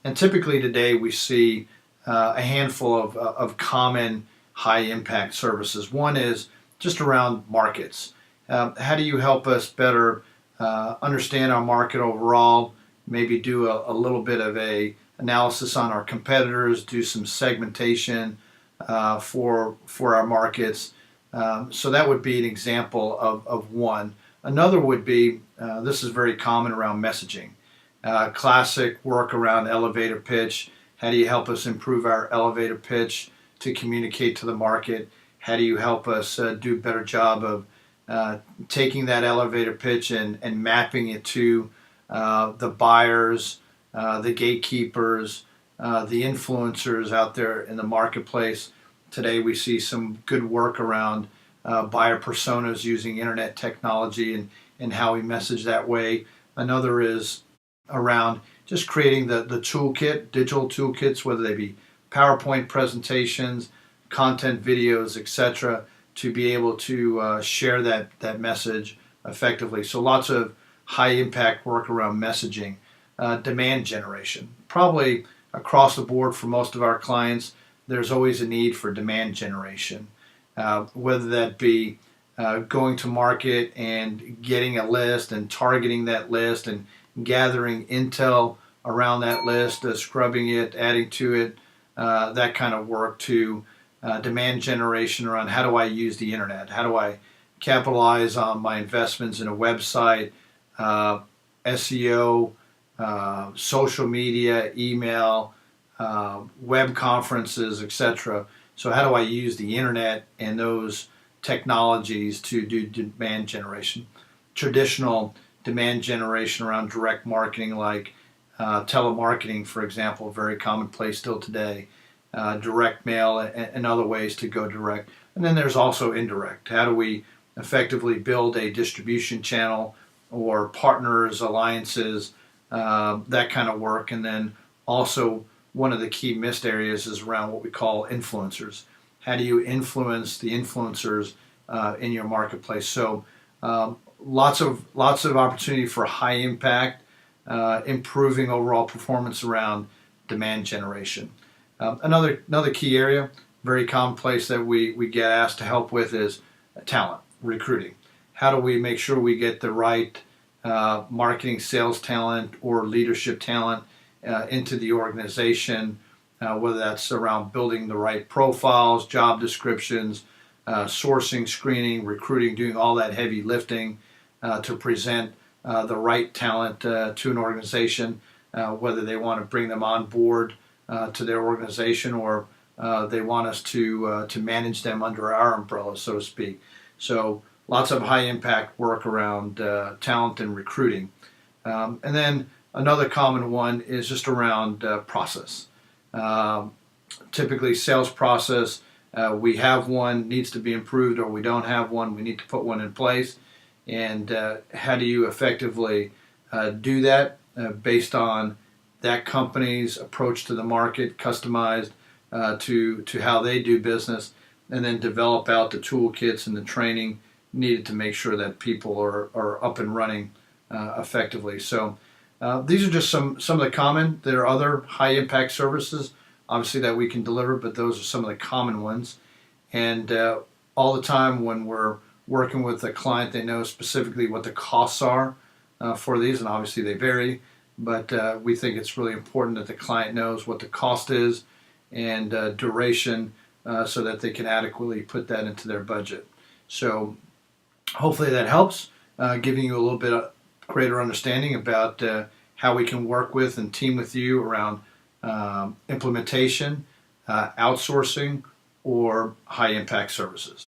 And typically today we see a handful of common high impact services. One is just around markets. How do you help us better understand our market overall, maybe do a little bit of a analysis on our competitors, do some segmentation for our markets. So that would be an example of one. Another would be, this is very common around messaging. Classic work around elevator pitch. How do you help us improve our elevator pitch to communicate to the market? How do you help us do a better job of taking that elevator pitch and mapping it to the buyers, the gatekeepers, the influencers out there in the marketplace? Today we see some good work around buyer personas using internet technology and how we message that way. Another is around just creating the toolkit, digital toolkits, whether they be PowerPoint presentations, content videos, etc., to be able to share that message effectively. So lots of high impact work around messaging. Demand generation. Probably across the board for most of our clients, there's always a need for demand generation. Whether that be going to market and getting a list and targeting that list and gathering intel around that list, scrubbing it, adding to it, that kind of work, to demand generation around how do I use the internet, how do I capitalize on my investments in a website, SEO, social media, email, web conferences, etc. So how do I use the internet and those technologies to do demand generation? Traditional demand generation around direct marketing, like telemarketing, for example, very commonplace still today. Direct mail and other ways to go direct. And then there's also indirect. How do we effectively build a distribution channel or partners, alliances, that kind of work? And then also one of the key missed areas is around what we call influencers. How do you influence the influencers in your marketplace? So lots of opportunity for high impact, improving overall performance around demand generation. Another key area, very commonplace, that we get asked to help with is talent, recruiting. How do we make sure we get the right marketing, sales talent or leadership talent into the organization, whether that's around building the right profiles, job descriptions, sourcing, screening, recruiting, doing all that heavy lifting to present the right talent to an organization, whether they want to bring them on board to their organization or they want us to manage them under our umbrella, so to speak. So lots of high impact work around talent and recruiting. And then another common one is just around process. Typically sales process, we have one, needs to be improved, or we don't have one, we need to put one in place. And how do you effectively do that based on that company's approach to the market, customized to how they do business, and then develop out the toolkits and the training needed to make sure that people are up and running effectively. So these are just some of the common. There are other high impact services, obviously, that we can deliver, but those are some of the common ones. And all the time when we're working with a client, they know specifically what the costs are for these, and obviously they vary, but we think it's really important that the client knows what the cost is and duration so that they can adequately put that into their budget. So hopefully that helps, giving you a little bit of greater understanding about how we can work with and team with you around implementation, outsourcing, or high impact services.